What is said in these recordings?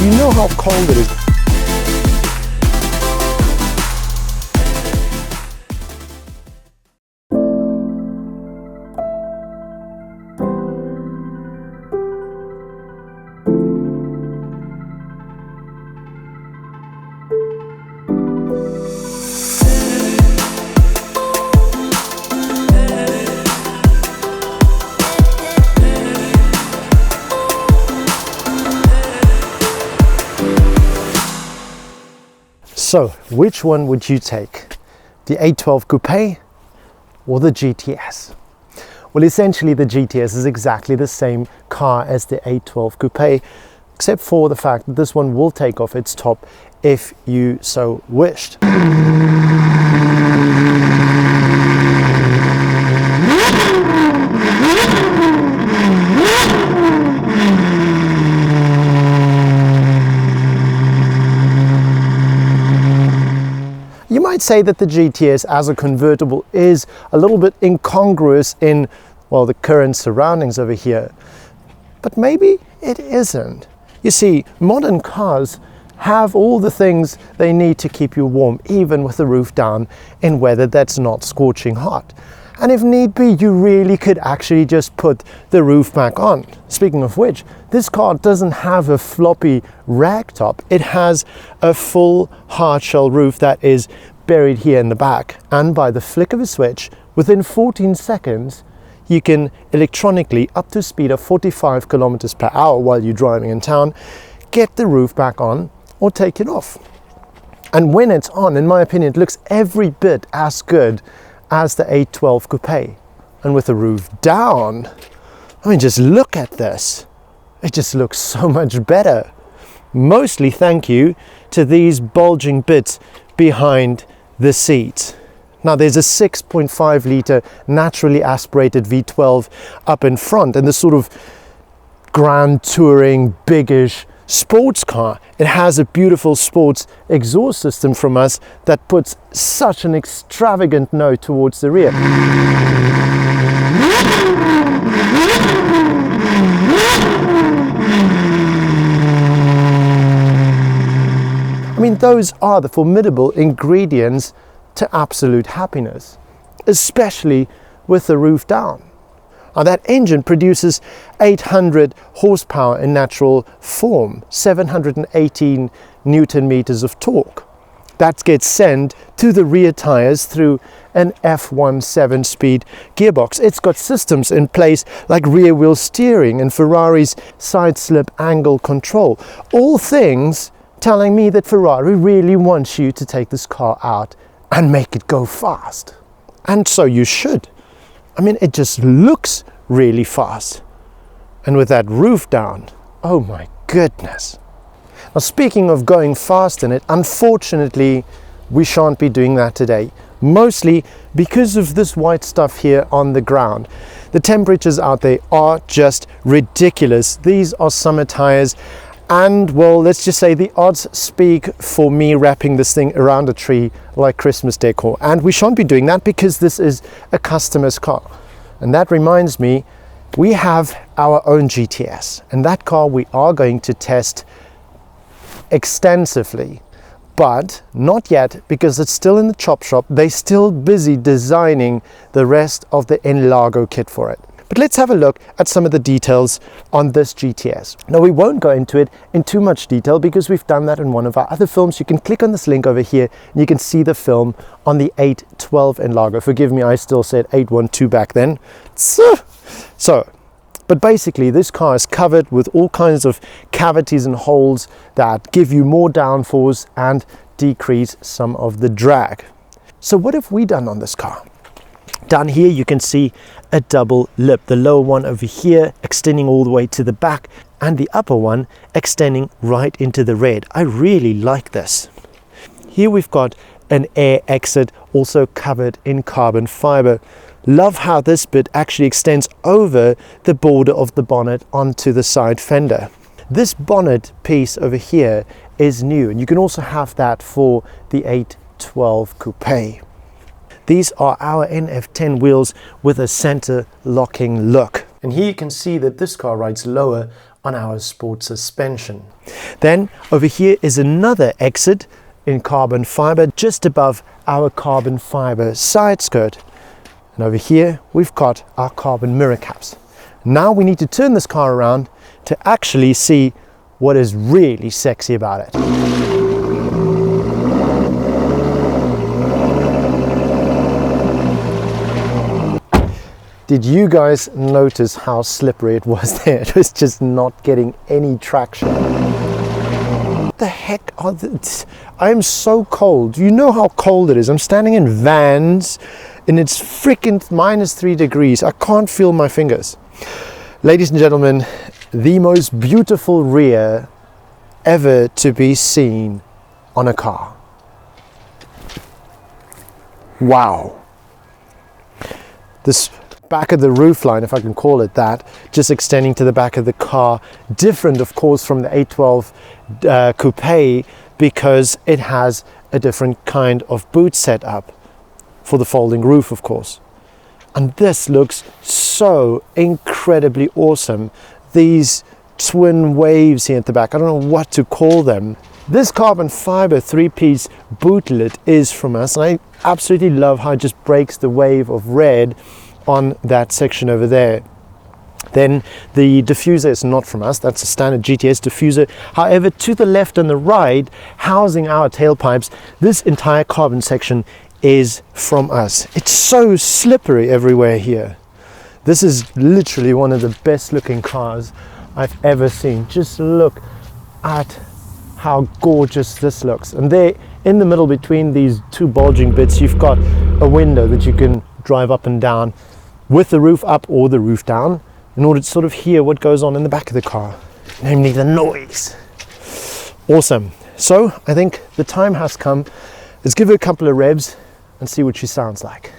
You know how cold it is. So, which one would you take? The 812 Coupe or the GTS? Well, essentially the GTS is exactly the same car as the 812 Coupe, except for the fact that this one will take off its top if you so wished. You might say that the GTS as a convertible is a little bit incongruous in, well, the current surroundings over here. But maybe it isn't. You see, modern cars have all the things they need to keep you warm, even with the roof down in weather that's not scorching hot. And if need be, you really could actually just put the roof back on. Speaking of which, this car doesn't have a floppy rag top. It has a full hard shell roof that is buried here in the back. And by the flick of a switch, within 14 seconds, you can electronically, up to a speed of 45 kilometers per hour while you're driving in town, get the roof back on or take it off. And when it's on, in my opinion, it looks every bit as good as the 812 Coupe. And with the roof down, I mean, just look at this. It just looks so much better. Mostly thank you to these bulging bits behind the seat. Now there's a 6.5 litre naturally aspirated V12 up in front, and this sort of grand touring, biggish sports car. It has a beautiful sports exhaust system from us that puts such an extravagant note towards the rear. I mean, those are the formidable ingredients to absolute happiness, especially with the roof down. Now that engine produces 800 horsepower in natural form, 718 Newton meters of torque. That gets sent to the rear tires through an F1 7-speed gearbox. It's got systems in place like rear wheel steering and Ferrari's side slip angle control. All things telling me that Ferrari really wants you to take this car out and make it go fast. And so you should. I mean, it just looks really fast. And with that roof down, oh my goodness. Now, speaking of going fast in it, unfortunately, we shan't be doing that today. Mostly because of this white stuff here on the ground. The temperatures out there are just ridiculous. These are summer tires. And well, let's just say the odds speak for me wrapping this thing around a tree like Christmas decor. And we shan't be doing that because this is a customer's car. And that reminds me, we have our own GTS. And that car we are going to test extensively. But not yet, because it's still in the chop shop. They're still busy designing the rest of the N-Largo kit for it. But let's have a look at some of the details on this GTS. Now, we won't go into it in too much detail because we've done that in one of our other films. You can click on this link over here and you can see the film on the 812 N-Largo. Forgive me, I still said 812 back then. But basically this car is covered with all kinds of cavities and holes that give you more downforce and decrease some of the drag. So what have we done on this car? Down here you can see a double lip, the lower one over here extending all the way to the back and the upper one extending right into the red. I really like this. Here we've got an air exit also covered in carbon fiber. Love how this bit actually extends over the border of the bonnet onto the side fender. This bonnet piece over here is new, and you can also have that for the 812 Coupe. These are our NF10 wheels with a center locking look. And here you can see that this car rides lower on our sport suspension. Then over here is another exit in carbon fiber just above our carbon fiber side skirt. And over here we've got our carbon mirror caps. Now we need to turn this car around to actually see what is really sexy about it. Did you guys notice how slippery it was there? It was just not getting any traction. What the heck are this? I am so cold. You know how cold it is. I'm standing in Vans and it's freaking -3 degrees. I can't feel my fingers. Ladies and gentlemen, the most beautiful rear ever to be seen on a car. Wow. This back of the roofline, if I can call it that, just extending to the back of the car. Different, of course, from the 812 Coupe because it has a different kind of boot setup for the folding roof, of course. And this looks so incredibly awesome. These twin waves here at the back, I don't know what to call them. This carbon fiber 3-piece bootlet is from us, and I absolutely love how it just breaks the wave of red on that section over there. Then the diffuser is not from us, that's a standard GTS diffuser. However, to the left and the right, housing our tailpipes, this entire carbon section is from us. It's so slippery everywhere here. This is literally one of the best looking cars I've ever seen. Just look at how gorgeous this looks. And there in the middle between these two bulging bits, you've got a window that you can drive up and down with the roof up or the roof down in order to sort of hear what goes on in the back of the car, namely the noise. Awesome. So I think the time has come. Let's give her a couple of revs and see what she sounds like.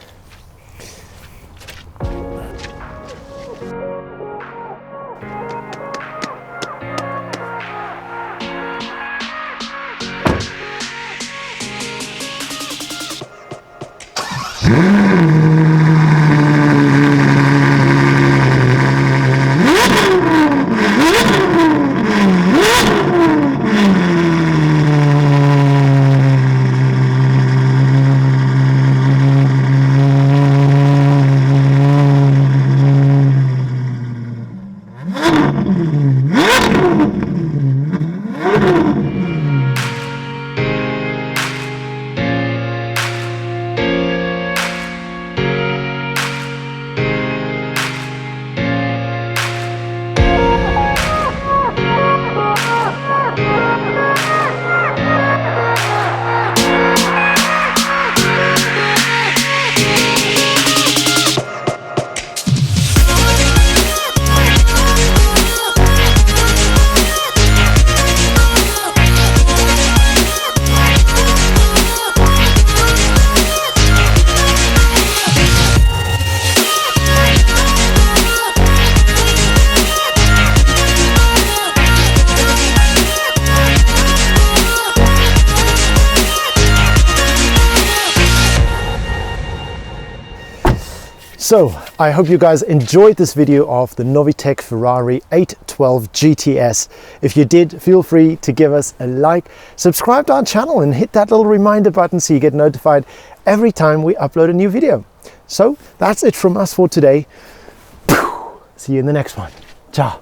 So I hope you guys enjoyed this video of the Novitec Ferrari 812 GTS. If you did, feel free to give us a like, subscribe to our channel and hit that little reminder button so you get notified every time we upload a new video. So that's it from us for today. See you in the next one. Ciao.